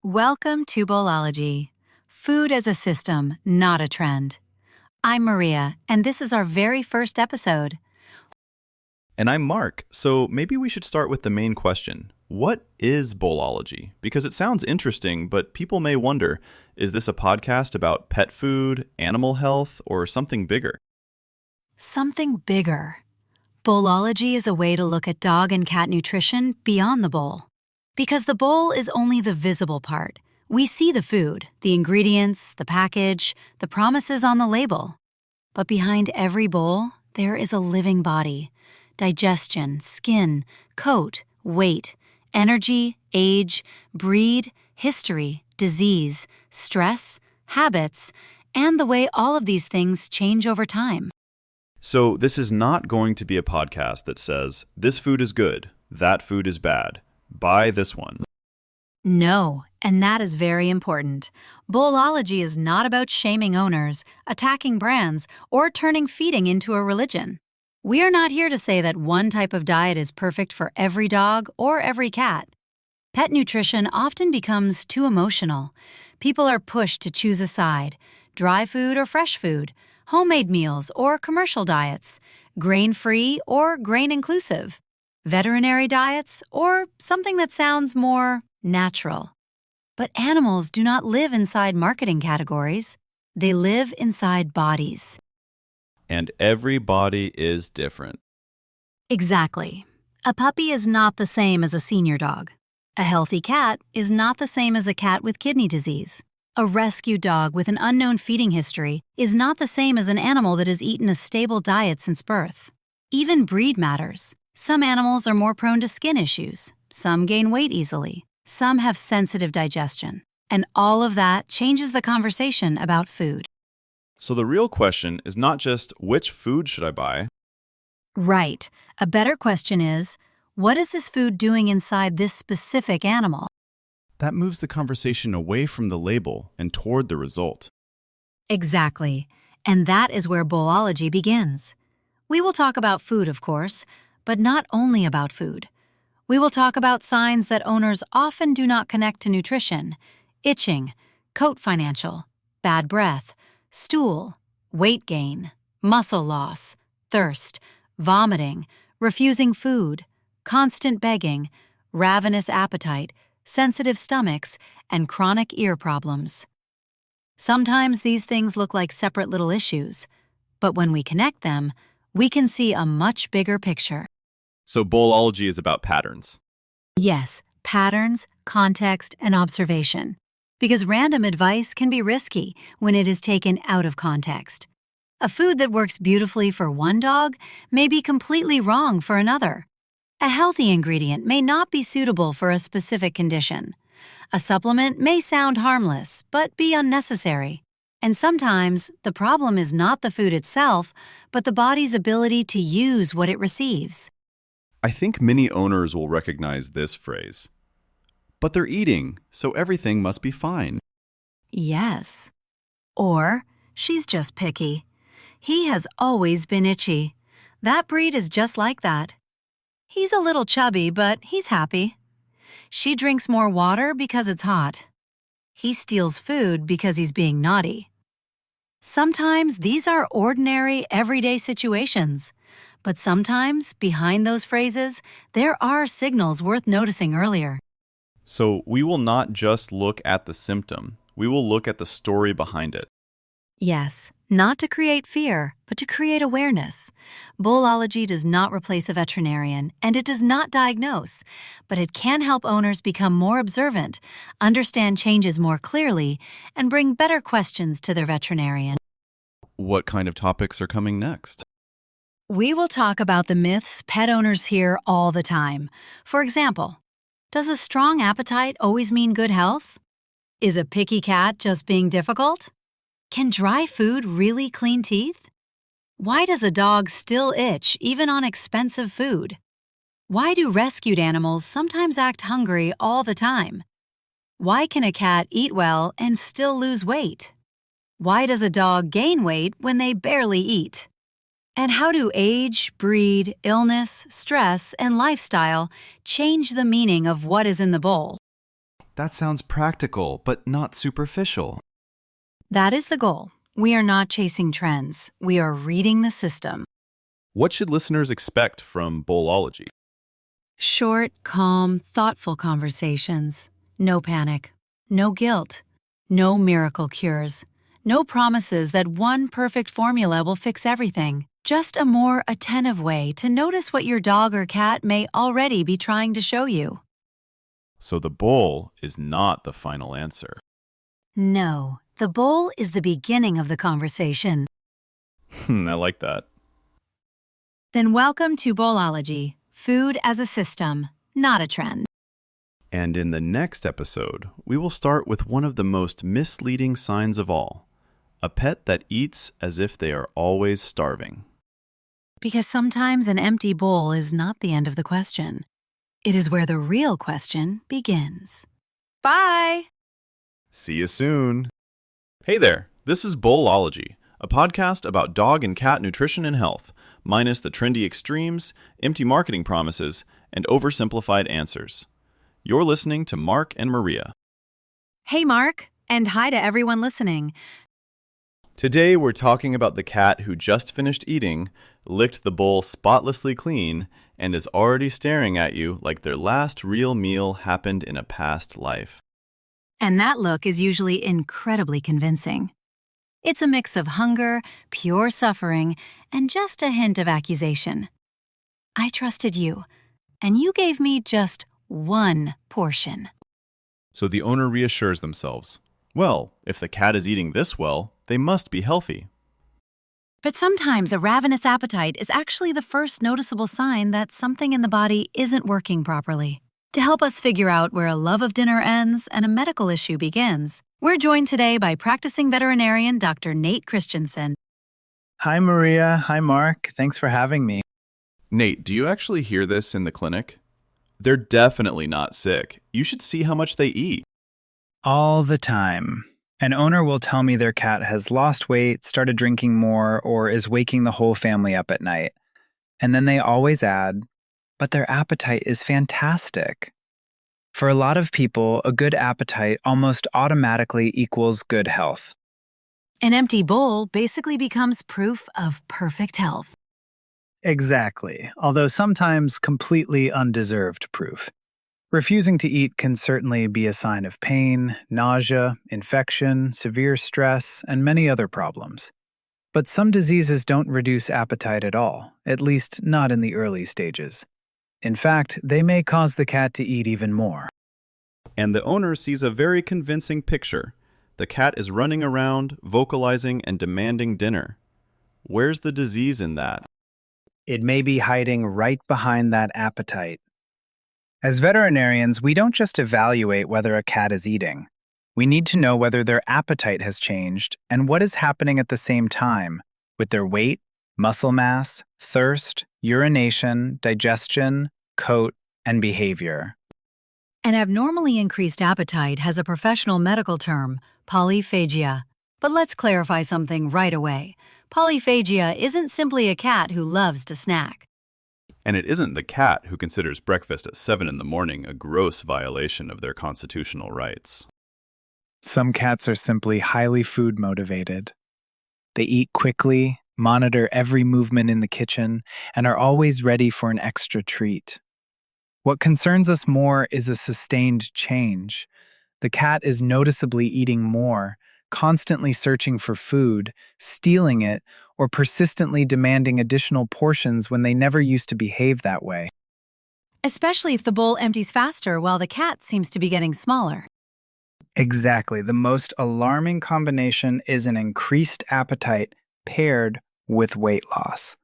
Welcome to Bowlology. Food as a system, not a trend. I'm Maria, and this is our very first episode. And I'm Mark, so maybe we should start with the main question. What is Bowlology? Because it sounds interesting, but people may wonder, is this a podcast about pet food, animal health, or something bigger? Something bigger. Bowlology is a way to look at dog and cat nutrition beyond the bowl. Because the bowl is only the visible part. We see the food, the ingredients, the package, the promises on the label. But behind every bowl, there is a living body. Digestion, skin, coat, weight, energy, age, breed, history, disease, stress, habits, and the way all of these things change over time. So this is not going to be a podcast that says, this food is good, that food is bad. Buy this one. No, and that is very important. Bowlology is not about shaming owners, attacking brands, or turning feeding into a religion. We are not here to say that one type of diet is perfect for every dog or every cat. Pet nutrition often becomes too emotional. People are pushed to choose a side: dry food or fresh food, homemade meals or commercial diets, grain-free or grain-inclusive, veterinary diets, or something that sounds more natural. But animals do not live inside marketing categories. They live inside bodies. And every body is different. Exactly. A puppy is not the same as a senior dog. A healthy cat is not the same as a cat with kidney disease. A rescue dog with an unknown feeding history is not the same as an animal that has eaten a stable diet since birth. Even breed matters. Some animals are more prone to skin issues. Some gain weight easily. Some have sensitive digestion. And all of that changes the conversation about food. So the real question is not just which food should I buy? Right. A better question is, what is this food doing inside this specific animal? That moves the conversation away from the label and toward the result. Exactly. And that is where Bowlology begins. We will talk about food, of course, but not only about food. We will talk about signs that owners often do not connect to nutrition: itching, coat financial, bad breath, stool, weight gain, muscle loss, thirst, vomiting, refusing food, constant begging, ravenous appetite, sensitive stomachs, and chronic ear problems. Sometimes these things look like separate little issues, but when we connect them, we can see a much bigger picture. So Bowlology is about patterns. Yes, patterns, context, and observation. Because random advice can be risky when it is taken out of context. A food that works beautifully for one dog may be completely wrong for another. A healthy ingredient may not be suitable for a specific condition. A supplement may sound harmless, but be unnecessary. And sometimes, the problem is not the food itself, but the body's ability to use what it receives. I think many owners will recognize this phrase. But they're eating, so everything must be fine. Yes. Or, she's just picky. He has always been itchy. That breed is just like that. He's a little chubby, but he's happy. She drinks more water because it's hot. He steals food because he's being naughty. Sometimes these are ordinary, everyday situations. But sometimes, behind those phrases, there are signals worth noticing earlier. So we will not just look at the symptom. We will look at the story behind it. Yes, not to create fear, but to create awareness. Bowlology does not replace a veterinarian, and it does not diagnose, but it can help owners become more observant, understand changes more clearly, and bring better questions to their veterinarian. What kind of topics are coming next? We will talk about the myths pet owners hear all the time. For example, does a strong appetite always mean good health? Is a picky cat just being difficult? Can dry food really clean teeth? Why does a dog still itch even on expensive food? Why do rescued animals sometimes act hungry all the time? Why can a cat eat well and still lose weight? Why does a dog gain weight when they barely eat? And how do age, breed, illness, stress, and lifestyle change the meaning of what is in the bowl? That sounds practical, but not superficial. That is the goal. We are not chasing trends. We are reading the system. What should listeners expect from Bowlology? Short, calm, thoughtful conversations. No panic. No guilt. No miracle cures. No promises that one perfect formula will fix everything. Just a more attentive way to notice what your dog or cat may already be trying to show you. So the bowl is not the final answer. No, the bowl is the beginning of the conversation. I like that. Then welcome to Bowlology, food as a system, not a trend. And in the next episode, we will start with one of the most misleading signs of all, a pet that eats as if they are always starving. Because sometimes an empty bowl is not the end of the question. It is where the real question begins. Bye! See you soon. Hey there, this is Bowlology, a podcast about dog and cat nutrition and health, minus the trendy extremes, empty marketing promises, and oversimplified answers. You're listening to Mark and Maria. Hey, Mark, and hi to everyone listening. Today we're talking about the cat who just finished eating, licked the bowl spotlessly clean, and is already staring at you like their last real meal happened in a past life. And that look is usually incredibly convincing. It's a mix of hunger, pure suffering, and just a hint of accusation. I trusted you, and you gave me just one portion. So the owner reassures themselves, well, if the cat is eating this well, they must be healthy. But sometimes a ravenous appetite is actually the first noticeable sign that something in the body isn't working properly. To help us figure out where a love of dinner ends and a medical issue begins, we're joined today by practicing veterinarian Dr. Nate Christensen. Hi, Maria. Hi, Mark. Thanks for having me. Nate, do you actually hear this in the clinic? They're definitely not sick. You should see how much they eat. All the time. An owner will tell me their cat has lost weight, started drinking more, or is waking the whole family up at night. And then they always add, but their appetite is fantastic. For a lot of people, a good appetite almost automatically equals good health. An empty bowl basically becomes proof of perfect health. Exactly, although sometimes completely undeserved proof. Refusing to eat can certainly be a sign of pain, nausea, infection, severe stress, and many other problems. But some diseases don't reduce appetite at all, at least not in the early stages. In fact, they may cause the cat to eat even more. And the owner sees a very convincing picture. The cat is running around, vocalizing, and demanding dinner. Where's the disease in that? It may be hiding right behind that appetite. As veterinarians, we don't just evaluate whether a cat is eating. We need to know whether their appetite has changed and what is happening at the same time with their weight, muscle mass, thirst, urination, digestion, coat, and behavior. An abnormally increased appetite has a professional medical term, polyphagia. But let's clarify something right away. Polyphagia isn't simply a cat who loves to snack. And it isn't the cat who considers breakfast at 7 in the morning a gross violation of their constitutional rights. Some cats are simply highly food motivated. They eat quickly, monitor every movement in the kitchen, and are always ready for an extra treat. What concerns us more is a sustained change. The cat is noticeably eating more, constantly searching for food, stealing it, or persistently demanding additional portions when they never used to behave that way. Especially if the bowl empties faster while the cat seems to be getting smaller. Exactly. The most alarming combination is an increased appetite paired with weight loss.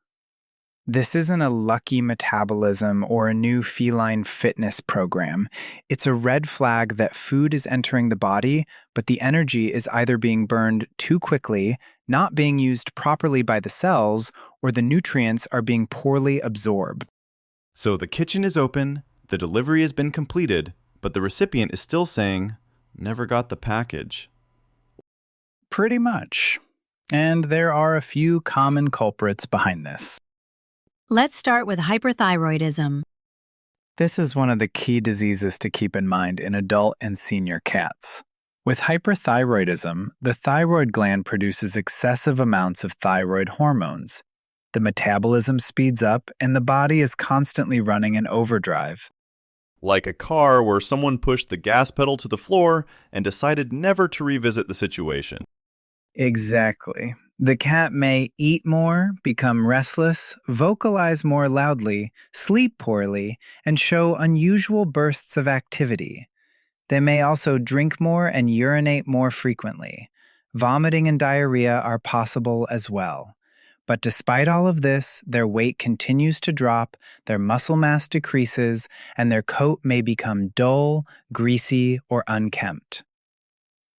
This isn't a lucky metabolism or a new feline fitness program. It's a red flag that food is entering the body, but the energy is either being burned too quickly, not being used properly by the cells, or the nutrients are being poorly absorbed. So the kitchen is open, the delivery has been completed, but the recipient is still saying, "Never got the package." Pretty much. And there are a few common culprits behind this. Let's start with hyperthyroidism. This is one of the key diseases to keep in mind in adult and senior cats. With hyperthyroidism, the thyroid gland produces excessive amounts of thyroid hormones. The metabolism speeds up, and the body is constantly running in overdrive. Like a car where someone pushed the gas pedal to the floor and decided never to revisit the situation. Exactly. The cat may eat more, become restless, vocalize more loudly, sleep poorly, and show unusual bursts of activity. They may also drink more and urinate more frequently. Vomiting and diarrhea are possible as well. But despite all of this, their weight continues to drop, their muscle mass decreases, and their coat may become dull, greasy, or unkempt.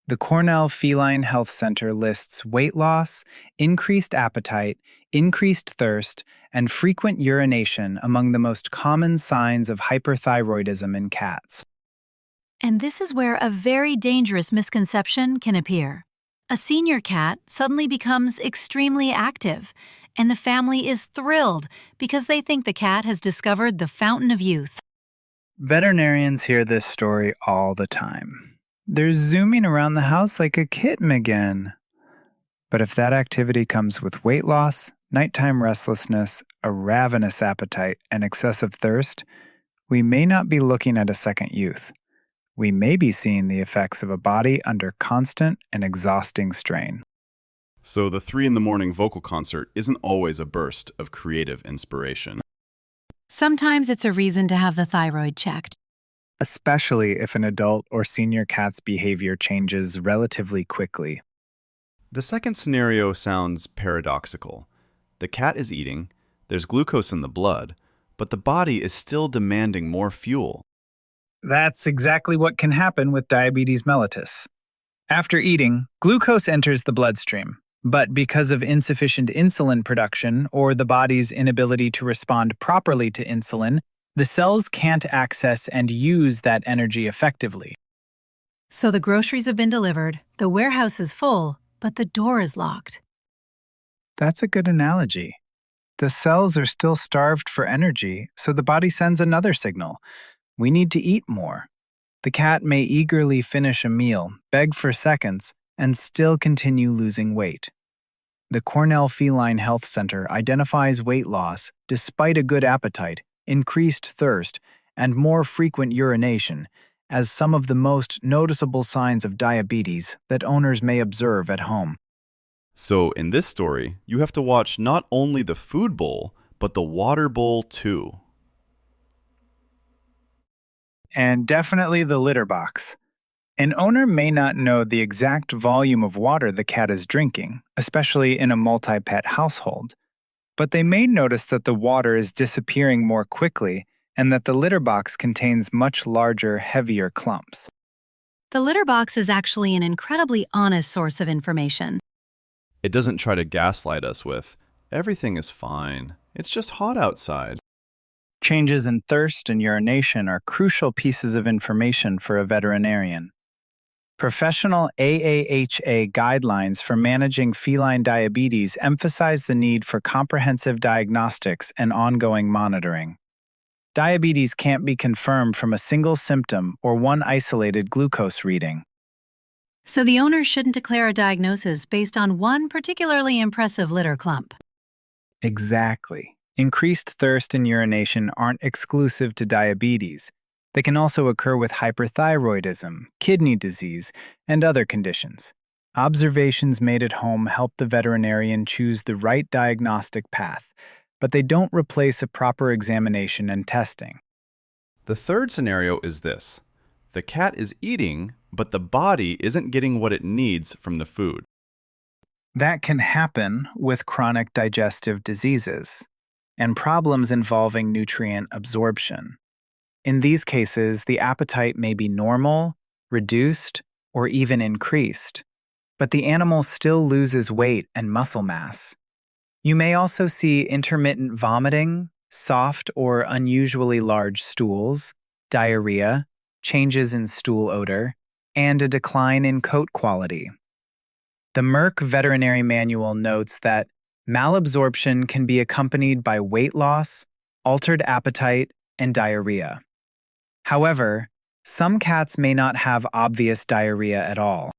The Cornell Feline Health Center lists weight loss, increased appetite, increased thirst, and frequent urination among the most common signs of hyperthyroidism in cats. And this is where a very dangerous misconception can appear. A senior cat suddenly becomes extremely active, and the family is thrilled because they think the cat has discovered the fountain of youth. Veterinarians hear this story all the time. They're zooming around the house like a kitten again. But if that activity comes with weight loss, nighttime restlessness, a ravenous appetite, and excessive thirst, we may not be looking at a second youth. We may be seeing the effects of a body under constant and exhausting strain. So the 3 a.m. vocal concert isn't always a burst of creative inspiration. Sometimes it's a reason to have the thyroid checked. Especially if an adult or senior cat's behavior changes relatively quickly. The second scenario sounds paradoxical. The cat is eating, there's glucose in the blood, but the body is still demanding more fuel. That's exactly what can happen with diabetes mellitus. After eating, glucose enters the bloodstream, but because of insufficient insulin production or the body's inability to respond properly to insulin, the cells can't access and use that energy effectively. So the groceries have been delivered, the warehouse is full, but the door is locked. That's a good analogy. The cells are still starved for energy, so the body sends another signal. We need to eat more. The cat may eagerly finish a meal, beg for seconds, and still continue losing weight. The Cornell Feline Health Center identifies weight loss, despite a good appetite, increased thirst, and more frequent urination, as some of the most noticeable signs of diabetes that owners may observe at home. So in this story, you have to watch not only the food bowl, but the water bowl too. And definitely the litter box. An owner may not know the exact volume of water the cat is drinking, especially in a multi-pet household, but they may notice that the water is disappearing more quickly and that the litter box contains much larger, heavier clumps. The litter box is actually an incredibly honest source of information. It doesn't try to gaslight us with, everything is fine, it's just hot outside. Changes in thirst and urination are crucial pieces of information for a veterinarian. Professional AAHA guidelines for managing feline diabetes emphasize the need for comprehensive diagnostics and ongoing monitoring. Diabetes can't be confirmed from a single symptom or one isolated glucose reading. So the owner shouldn't declare a diagnosis based on one particularly impressive litter clump. Exactly. Increased thirst and urination aren't exclusive to diabetes. They can also occur with hyperthyroidism, kidney disease, and other conditions. Observations made at home help the veterinarian choose the right diagnostic path, but they don't replace a proper examination and testing. The third scenario is this. The cat is eating, but the body isn't getting what it needs from the food. That can happen with chronic digestive diseases and problems involving nutrient absorption. In these cases, the appetite may be normal, reduced, or even increased, but the animal still loses weight and muscle mass. You may also see intermittent vomiting, soft or unusually large stools, diarrhea, changes in stool odor, and a decline in coat quality. The Merck Veterinary Manual notes that malabsorption can be accompanied by weight loss, altered appetite, and diarrhea. However, some cats may not have obvious diarrhea at all.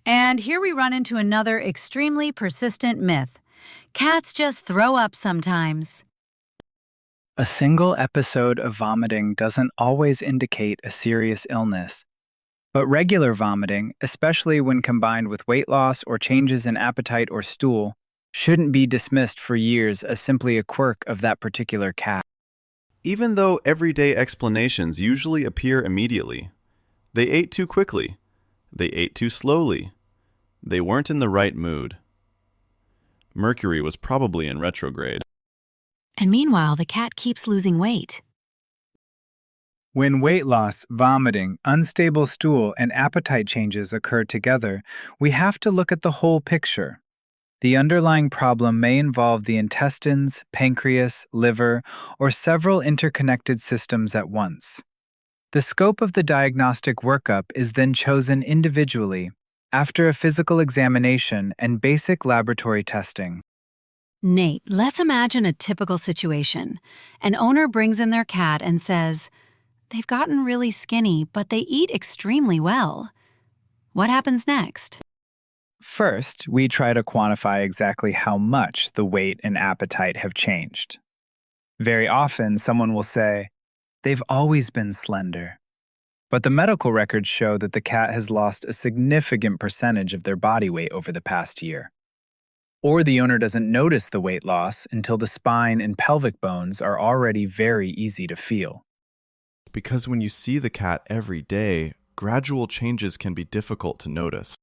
And here we run into another extremely persistent myth. Cats just throw up sometimes. A single episode of vomiting doesn't always indicate a serious illness. But regular vomiting, especially when combined with weight loss or changes in appetite or stool, shouldn't be dismissed for years as simply a quirk of that particular cat. Even though everyday explanations usually appear immediately. They ate too quickly. They ate too slowly. They weren't in the right mood. Mercury was probably in retrograde. And meanwhile, the cat keeps losing weight. When weight loss, vomiting, unstable stool, and appetite changes occur together, we have to look at the whole picture. The underlying problem may involve the intestines, pancreas, liver, or several interconnected systems at once. The scope of the diagnostic workup is then chosen individually after a physical examination and basic laboratory testing. Nate, let's imagine a typical situation. An owner brings in their cat and says, "They've gotten really skinny, but they eat extremely well." What happens next? First, we try to quantify exactly how much the weight and appetite have changed. Very often, someone will say, "They've always been slender." But the medical records show that the cat has lost a significant percentage of their body weight over the past year. Or the owner doesn't notice the weight loss until the spine and pelvic bones are already very easy to feel. Because when you see the cat every day, gradual changes can be difficult to notice.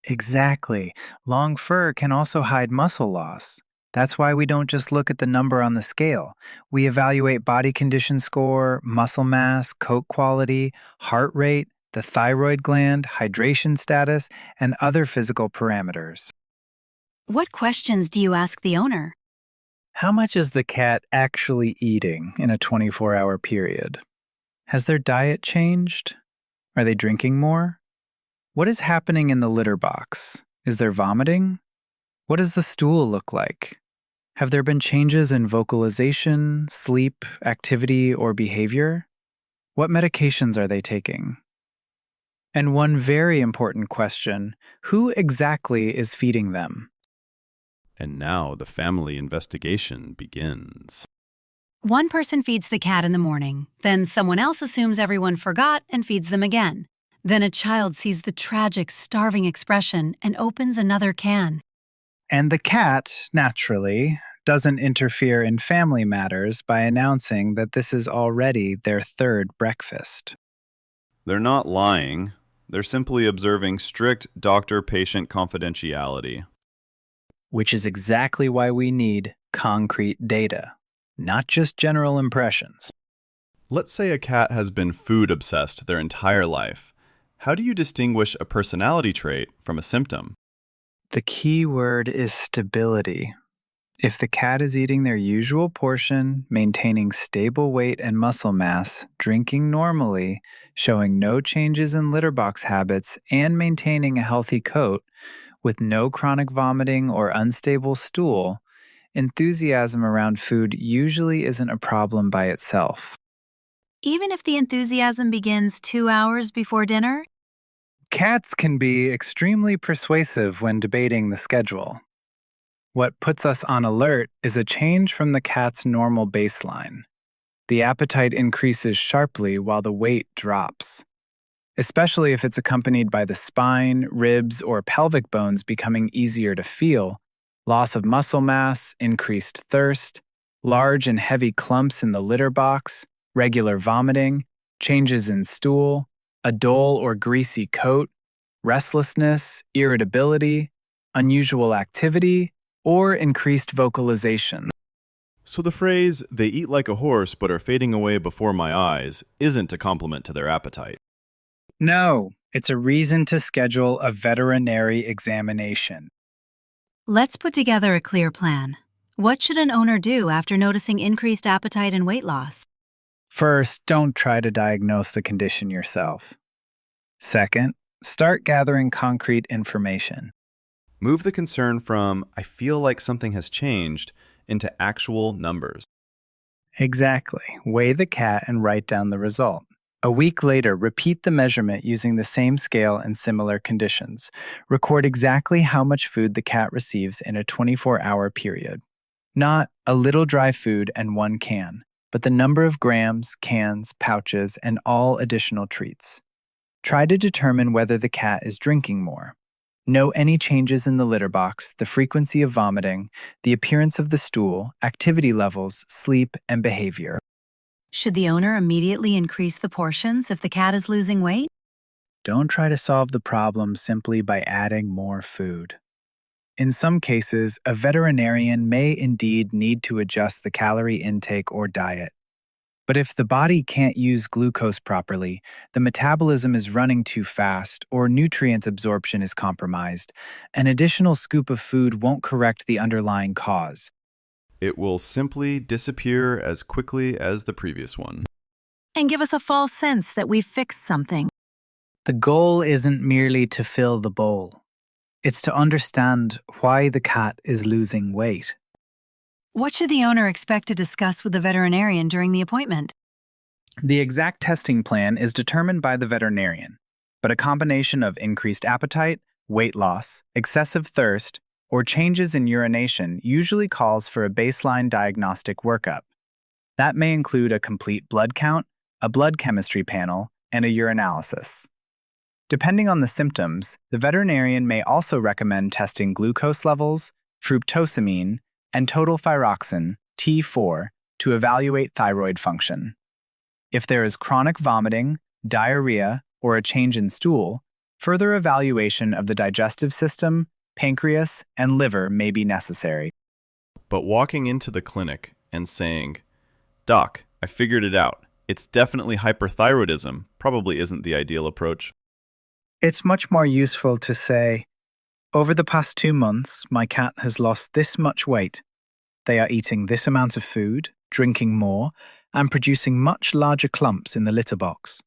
Exactly. Long fur can also hide muscle loss. That's why we don't just look at the number on the scale. We evaluate body condition score, muscle mass, coat quality, heart rate, the thyroid gland, hydration status, and other physical parameters. What questions do you ask the owner? How much is the cat actually eating in a 24-hour period? Has their diet changed? Are they drinking more? What is happening in the litter box? Is there vomiting? What does the stool look like? Have there been changes in vocalization, sleep, activity, or behavior? What medications are they taking? And one very important question, who exactly is feeding them? And now the family investigation begins. One person feeds the cat in the morning. Then someone else assumes everyone forgot and feeds them again. Then a child sees the tragic, starving expression and opens another can. And the cat, naturally, doesn't interfere in family matters by announcing that this is already their third breakfast. They're not lying. They're simply observing strict doctor-patient confidentiality. Which is exactly why we need concrete data, not just general impressions. Let's say a cat has been food-obsessed their entire life. How do you distinguish a personality trait from a symptom? The key word is stability. If the cat is eating their usual portion, maintaining stable weight and muscle mass, drinking normally, showing no changes in litter box habits, and maintaining a healthy coat, with no chronic vomiting or unstable stool, enthusiasm around food usually isn't a problem by itself. Even if the enthusiasm begins 2 hours before dinner? Cats can be extremely persuasive when debating the schedule. What puts us on alert is a change from the cat's normal baseline. The appetite increases sharply while the weight drops, especially if it's accompanied by the spine, ribs, or pelvic bones becoming easier to feel, loss of muscle mass, increased thirst, large and heavy clumps in the litter box, regular vomiting, changes in stool, a dull or greasy coat, restlessness, irritability, unusual activity, or increased vocalization. So the phrase, "they eat like a horse but are fading away before my eyes," isn't a compliment to their appetite. No, it's a reason to schedule a veterinary examination. Let's put together a clear plan. What should an owner do after noticing increased appetite and weight loss? First, don't try to diagnose the condition yourself. Second, start gathering concrete information. Move the concern from, "I feel like something has changed," into actual numbers. Exactly. Weigh the cat and write down the result. A week later, repeat the measurement using the same scale and similar conditions. Record exactly how much food the cat receives in a 24-hour period. Not a little dry food and one can, but the number of grams, cans, pouches, and all additional treats. Try to determine whether the cat is drinking more. Note any changes in the litter box, the frequency of vomiting, the appearance of the stool, activity levels, sleep, and behavior. Should the owner immediately increase the portions if the cat is losing weight? Don't try to solve the problem simply by adding more food. In some cases, a veterinarian may indeed need to adjust the calorie intake or diet. But if the body can't use glucose properly, the metabolism is running too fast, or nutrient absorption is compromised, an additional scoop of food won't correct the underlying cause. It will simply disappear as quickly as the previous one. And give us a false sense that we've fixed something. The goal isn't merely to fill the bowl. It's to understand why the cat is losing weight. What should the owner expect to discuss with the veterinarian during the appointment? The exact testing plan is determined by the veterinarian, but a combination of increased appetite, weight loss, excessive thirst, or changes in urination usually calls for a baseline diagnostic workup. That may include a complete blood count, a blood chemistry panel, and a urinalysis. Depending on the symptoms, the veterinarian may also recommend testing glucose levels, fructosamine, and total thyroxine, T4, to evaluate thyroid function. If there is chronic vomiting, diarrhea, or a change in stool, further evaluation of the digestive system, pancreas, and liver may be necessary. But walking into the clinic and saying, "Doc, I figured it out. It's definitely hyperthyroidism," probably isn't the ideal approach. It's much more useful to say, "Over the past 2 months, my cat has lost this much weight. They are eating this amount of food, drinking more, and producing much larger clumps in the litter box."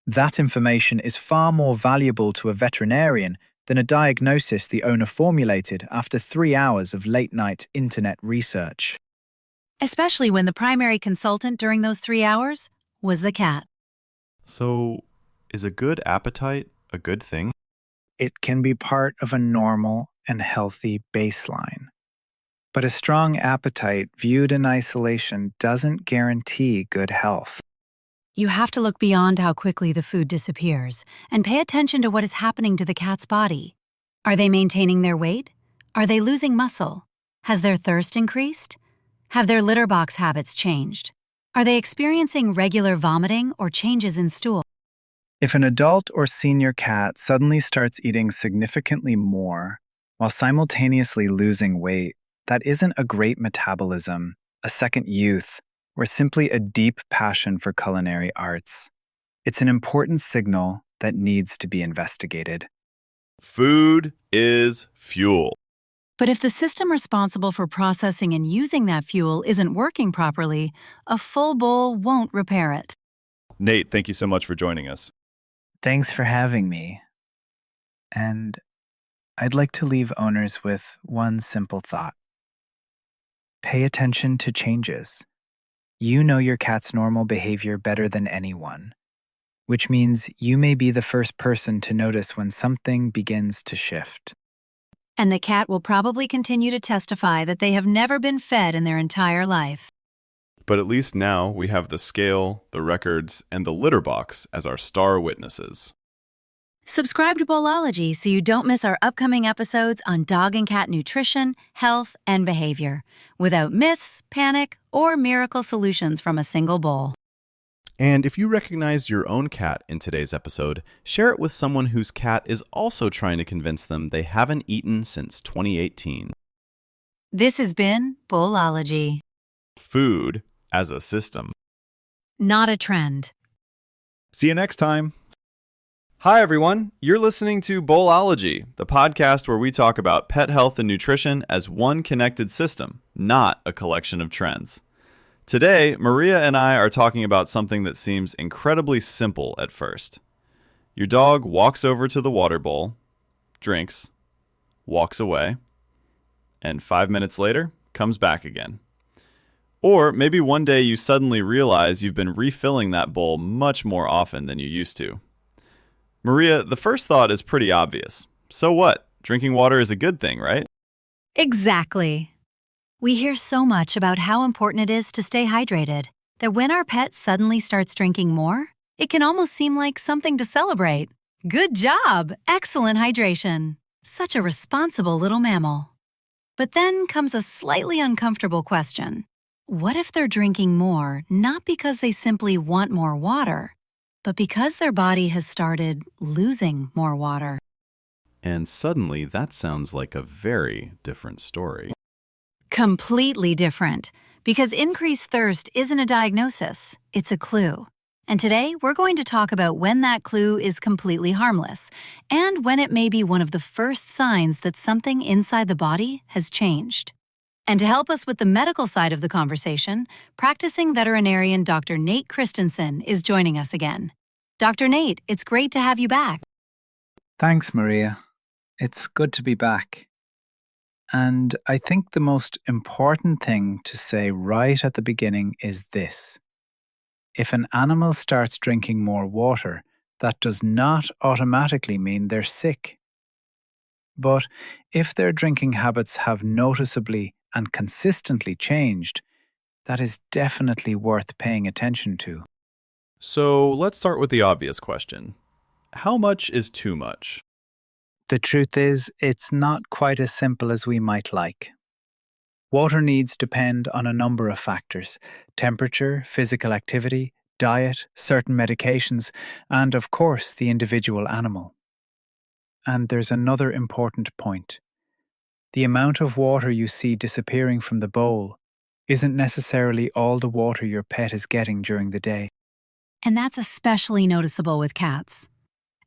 That information is far more valuable to a veterinarian than a diagnosis the owner formulated after 3 hours of late-night internet research. Especially when the primary consultant during those 3 hours was the cat. So, is a good appetite a good thing? It can be part of a normal and healthy baseline. But a strong appetite viewed in isolation doesn't guarantee good health. You have to look beyond how quickly the food disappears and pay attention to what is happening to the cat's body. Are they maintaining their weight? Are they losing muscle? Has their thirst increased? Have their litter box habits changed? Are they experiencing regular vomiting or changes in stool? If an adult or senior cat suddenly starts eating significantly more while simultaneously losing weight, that isn't a great metabolism, a second youth, or simply a deep passion for culinary arts. It's an important signal that needs to be investigated. Food is fuel. But if the system responsible for processing and using that fuel isn't working properly, a full bowl won't repair it. Nate, thank you so much for joining us. Thanks for having me. And I'd like to leave owners with one simple thought. Pay attention to changes. You know your cat's normal behavior better than anyone, which means you may be the first person to notice when something begins to shift. And the cat will probably continue to testify that they have never been fed in their entire life. But at least now we have the scale, the records, and the litter box as our star witnesses. Subscribe to Bowlology so you don't miss our upcoming episodes on dog and cat nutrition, health, and behavior, without myths, panic, or miracle solutions from a single bowl. And if you recognized your own cat in today's episode, share it with someone whose cat is also trying to convince them they haven't eaten since 2018. This has been Bowlology. Food as a system. Not a trend. See you next time. Hi, everyone. You're listening to Bowlology, the podcast where we talk about pet health and nutrition as one connected system, not a collection of trends. Today, Maria and I are talking about something that seems incredibly simple at first. Your dog walks over to the water bowl, drinks, walks away, and 5 minutes later, comes back again. Or maybe one day you suddenly realize you've been refilling that bowl much more often than you used to. Maria, the first thought is pretty obvious. So what? Drinking water is a good thing, right? Exactly. We hear so much about how important it is to stay hydrated that when our pet suddenly starts drinking more, it can almost seem like something to celebrate. Good job! Excellent hydration. Such a responsible little mammal. But then comes a slightly uncomfortable question. What if they're drinking more not because they simply want more water, but because their body has started losing more water? And suddenly that sounds like a very different story. Completely different, because increased thirst isn't a diagnosis, it's a clue. And today, we're going to talk about when that clue is completely harmless, and when it may be one of the first signs that something inside the body has changed. And to help us with the medical side of the conversation, practicing veterinarian Dr. Nate Christensen is joining us again. Dr. Nate, it's great to have you back. Thanks, Maria. It's good to be back. And I think the most important thing to say right at the beginning is this. If an animal starts drinking more water, that does not automatically mean they're sick. But if their drinking habits have noticeably and consistently changed, that is definitely worth paying attention to. So let's start with the obvious question. How much is too much? The truth is, it's not quite as simple as we might like. Water needs depend on a number of factors: temperature, physical activity, diet, certain medications, and of course the individual animal. And there's another important point. The amount of water you see disappearing from the bowl isn't necessarily all the water your pet is getting during the day. And that's especially noticeable with cats.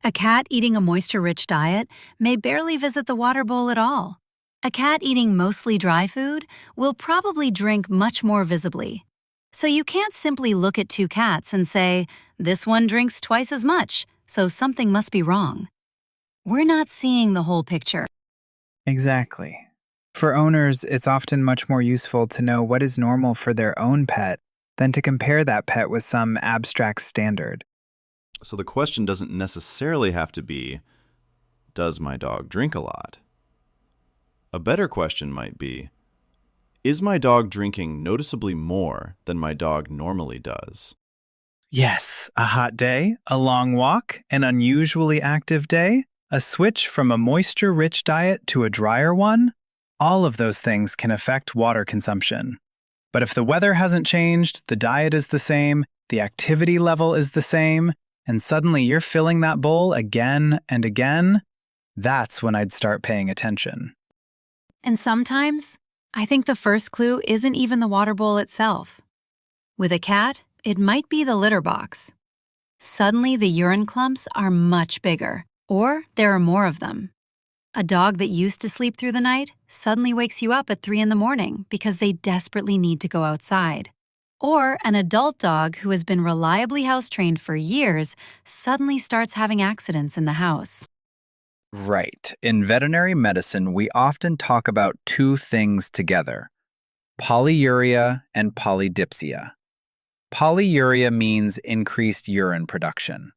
A cat eating a moisture-rich diet may barely visit the water bowl at all. A cat eating mostly dry food will probably drink much more visibly. So you can't simply look at two cats and say, this one drinks twice as much, so something must be wrong. We're not seeing the whole picture. Exactly. For owners, it's often much more useful to know what is normal for their own pet than to compare that pet with some abstract standard. So the question doesn't necessarily have to be, does my dog drink a lot? A better question might be, is my dog drinking noticeably more than my dog normally does? Yes, a hot day, a long walk, an unusually active day, a switch from a moisture-rich diet to a drier one, all of those things can affect water consumption. But if the weather hasn't changed, the diet is the same, the activity level is the same, and suddenly you're filling that bowl again and again, that's when I'd start paying attention. And sometimes, I think the first clue isn't even the water bowl itself. With a cat, it might be the litter box. Suddenly, the urine clumps are much bigger, or there are more of them. A dog that used to sleep through the night suddenly wakes you up at 3 a.m. because they desperately need to go outside. Or an adult dog who has been reliably house-trained for years suddenly starts having accidents in the house. Right. In veterinary medicine, we often talk about two things together: polyuria and polydipsia. Polyuria means increased urine production.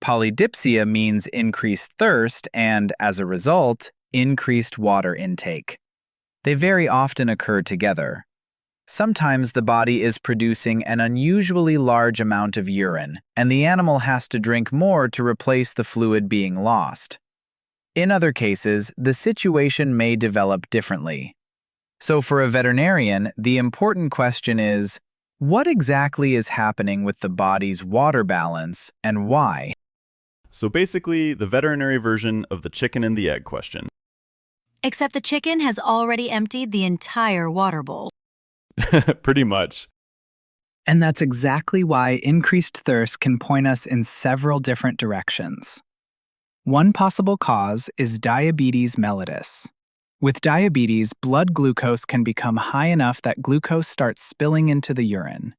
Polydipsia means increased thirst and, as a result, increased water intake. They very often occur together. Sometimes the body is producing an unusually large amount of urine, and the animal has to drink more to replace the fluid being lost. In other cases, the situation may develop differently. So for a veterinarian, the important question is, what exactly is happening with the body's water balance and why? So basically, the veterinary version of the chicken and the egg question. Except the chicken has already emptied the entire water bowl. Pretty much. And that's exactly why increased thirst can point us in several different directions. One possible cause is diabetes mellitus. With diabetes, blood glucose can become high enough that glucose starts spilling into the urine.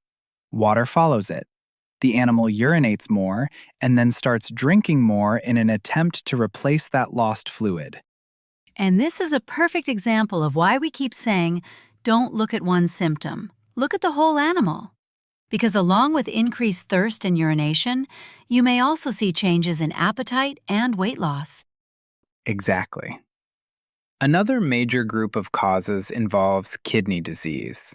Water follows it. The animal urinates more and then starts drinking more in an attempt to replace that lost fluid. And this is a perfect example of why we keep saying, don't look at one symptom. look at the whole animal. Because along with increased thirst and urination, you may also see changes in appetite and weight loss. Exactly. Another major group of causes involves kidney disease.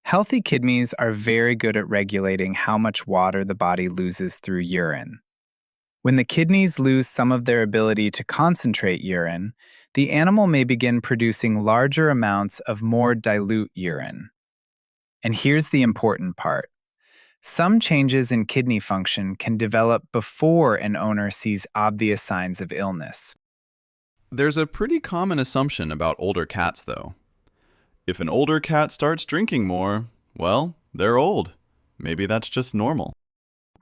Healthy kidneys are very good at regulating how much water the body loses through urine. When the kidneys lose some of their ability to concentrate urine, the animal may begin producing larger amounts of more dilute urine. And here's the important part. Some changes in kidney function can develop before an owner sees obvious signs of illness. There's a pretty common assumption about older cats, though. If an older cat starts drinking more, well, they're old. Maybe that's just normal.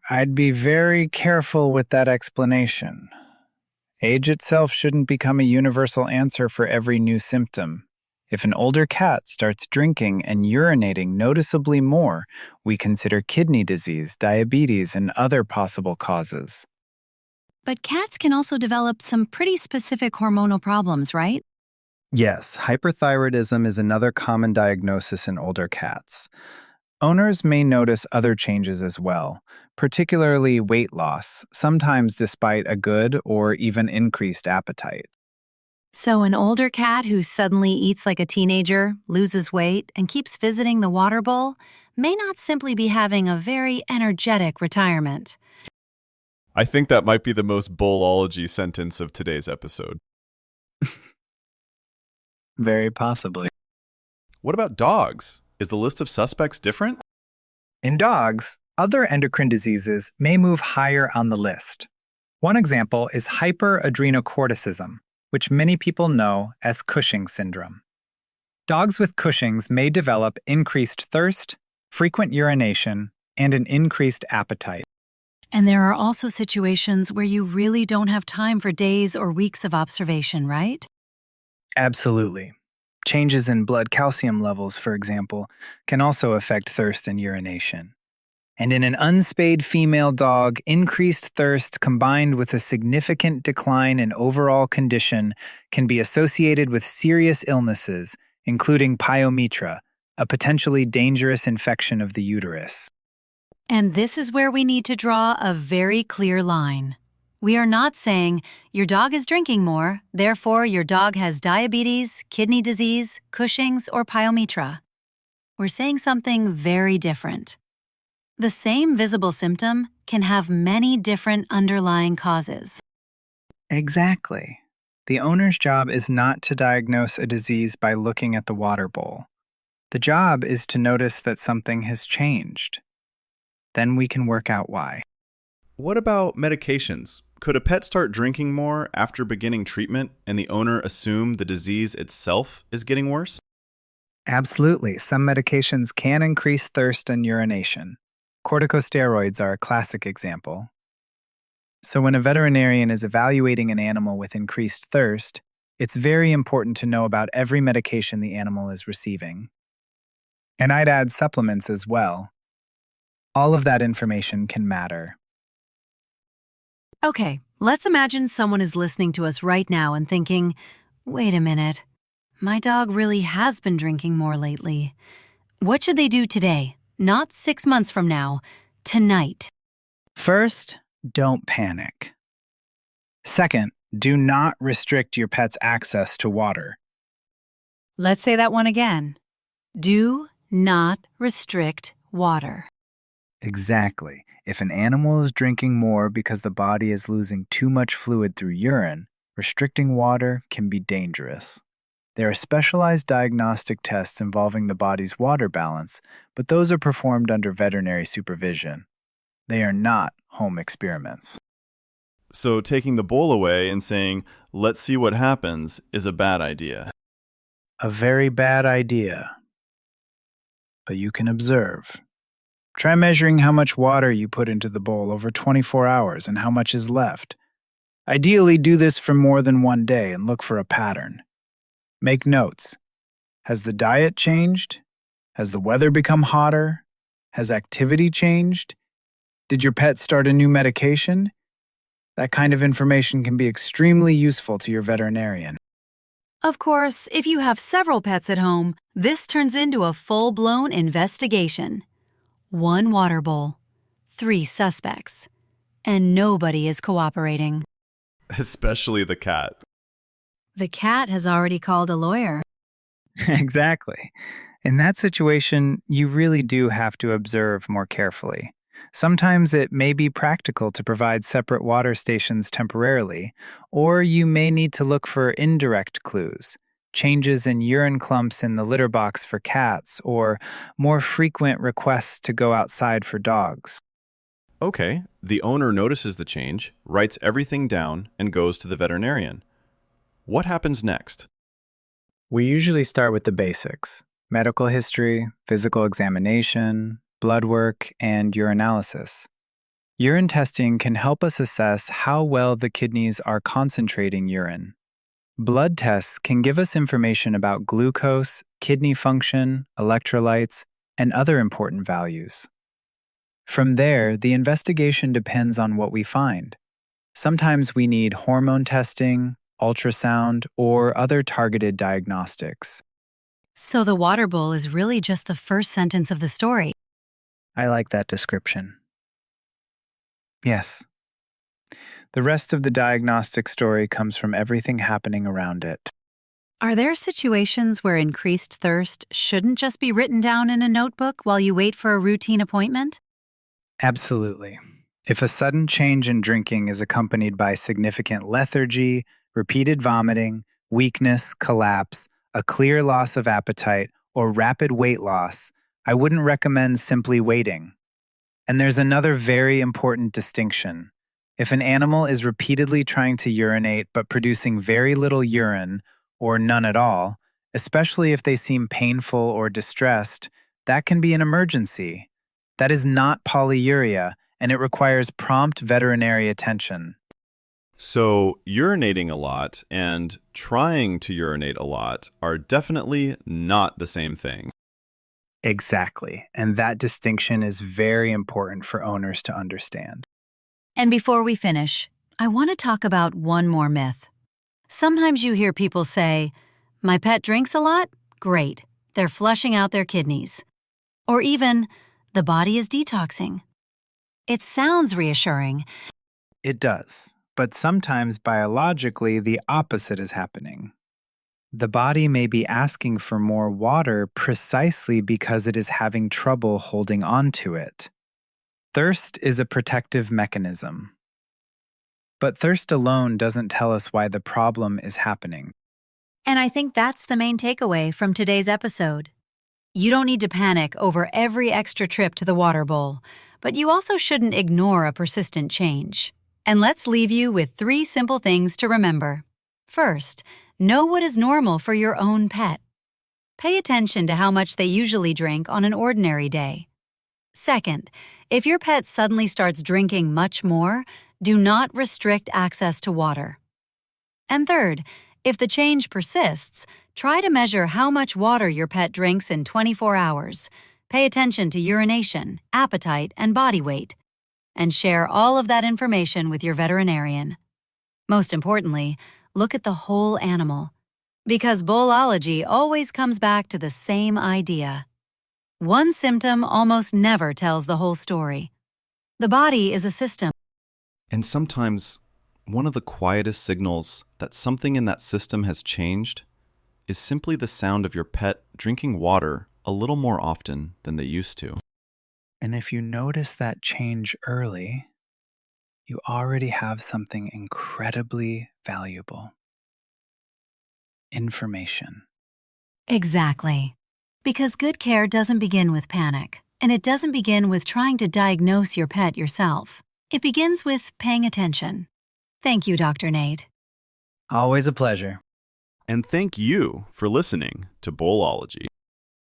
I'd be very careful with that explanation. Age itself shouldn't become a universal answer for every new symptom. If an older cat starts drinking and urinating noticeably more, we consider kidney disease, diabetes, and other possible causes. But cats can also develop some pretty specific hormonal problems, right? Yes, hyperthyroidism is another common diagnosis in older cats. Owners may notice other changes as well, particularly weight loss, sometimes despite a good or even increased appetite. So an older cat who suddenly eats like a teenager, loses weight, and keeps visiting the water bowl may not simply be having a very energetic retirement. I think that might be the most Bowlology sentence of today's episode. Very possibly. What about dogs? Is the list of suspects different? In dogs, other endocrine diseases may move higher on the list. One example is hyperadrenocorticism, which many people know as Cushing's syndrome. Dogs with Cushing's may develop increased thirst, frequent urination, and an increased appetite. And there are also situations where you really don't have time for days or weeks of observation, right? Absolutely. Changes in blood calcium levels, for example, can also affect thirst and urination. And in an unspayed female dog, increased thirst combined with a significant decline in overall condition can be associated with serious illnesses, including pyometra, a potentially dangerous infection of the uterus. And this is where we need to draw a very clear line. We are not saying your dog is drinking more, therefore your dog has diabetes, kidney disease, Cushing's, or pyometra. We're saying something very different. The same visible symptom can have many different underlying causes. Exactly. The owner's job is not to diagnose a disease by looking at the water bowl. The job is to notice that something has changed. Then we can work out why. What about medications? Could a pet start drinking more after beginning treatment and the owner assume the disease itself is getting worse? Absolutely. Some medications can increase thirst and urination. Corticosteroids are a classic example. So when a veterinarian is evaluating an animal with increased thirst, it's very important to know about every medication the animal is receiving. And I'd add supplements as well. All of that information can matter. Okay, let's imagine someone is listening to us right now and thinking, wait a minute, my dog really has been drinking more lately. What should they do today? Not 6 months from now, tonight. First, don't panic. Second, do not restrict your pet's access to water. Let's say that one again. Do not restrict water. Exactly. If an animal is drinking more because the body is losing too much fluid through urine, restricting water can be dangerous. There are specialized diagnostic tests involving the body's water balance, but those are performed under veterinary supervision. They are not home experiments. So taking the bowl away and saying, let's see what happens, is a bad idea. A very bad idea. But you can observe. Try measuring how much water you put into the bowl over 24 hours and how much is left. Ideally, do this for more than one day and look for a pattern. Make notes. Has the diet changed? Has the weather become hotter? Has activity changed? Did your pet start a new medication? That kind of information can be extremely useful to your veterinarian. Of course, if you have several pets at home, this turns into a full-blown investigation. 1 water bowl, 3 suspects, and nobody is cooperating. Especially the cat. The cat has already called a lawyer. Exactly. In that situation, you really do have to observe more carefully. Sometimes it may be practical to provide separate water stations temporarily, or you may need to look for indirect clues, changes in urine clumps in the litter box for cats, or more frequent requests to go outside for dogs. Okay, the owner notices the change, writes everything down, and goes to the veterinarian. What happens next? We usually start with the basics: medical history, physical examination, blood work, and urinalysis. Urine testing can help us assess how well the kidneys are concentrating urine. Blood tests can give us information about glucose, kidney function, electrolytes, and other important values. From there, the investigation depends on what we find. Sometimes we need hormone testing, ultrasound, or other targeted diagnostics. So the water bowl is really just the first sentence of the story. I like that description. Yes. The rest of the diagnostic story comes from everything happening around it. Are there situations where increased thirst shouldn't just be written down in a notebook while you wait for a routine appointment? Absolutely. If a sudden change in drinking is accompanied by significant lethargy, repeated vomiting, weakness, collapse, a clear loss of appetite, or rapid weight loss, I wouldn't recommend simply waiting. And there's another very important distinction. If an animal is repeatedly trying to urinate but producing very little urine, or none at all, especially if they seem painful or distressed, that can be an emergency. That is not polyuria, and it requires prompt veterinary attention. So, urinating a lot and trying to urinate a lot are definitely not the same thing. Exactly, and that distinction is very important for owners to understand. And before we finish, I want to talk about one more myth. Sometimes you hear people say, "My pet drinks a lot? Great, they're flushing out their kidneys." Or even, "The body is detoxing." It sounds reassuring. It does, but sometimes biologically the opposite is happening. The body may be asking for more water precisely because it is having trouble holding on to it. Thirst is a protective mechanism. But thirst alone doesn't tell us why the problem is happening. And I think that's the main takeaway from today's episode. You don't need to panic over every extra trip to the water bowl, but you also shouldn't ignore a persistent change. And let's leave you with 3 simple things to remember. First, know what is normal for your own pet. Pay attention to how much they usually drink on an ordinary day. Second, if your pet suddenly starts drinking much more, do not restrict access to water. And third, if the change persists, try to measure how much water your pet drinks in 24 hours. Pay attention to urination, appetite, and body weight. And share all of that information with your veterinarian. Most importantly, look at the whole animal. Because Bowlology always comes back to the same idea. One symptom almost never tells the whole story. The body is a system. And sometimes, one of the quietest signals that something in that system has changed is simply the sound of your pet drinking water a little more often than they used to. And if you notice that change early, you already have something incredibly valuable. Information. Exactly. Because good care doesn't begin with panic, and it doesn't begin with trying to diagnose your pet yourself. It begins with paying attention. Thank you, Dr. Nate. Always a pleasure. And thank you for listening to Bowlology.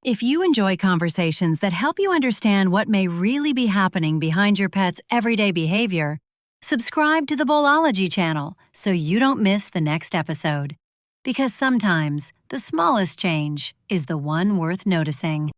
If you enjoy conversations that help you understand what may really be happening behind your pet's everyday behavior, subscribe to the Bowlology channel so you don't miss the next episode. Because sometimes the smallest change is the one worth noticing.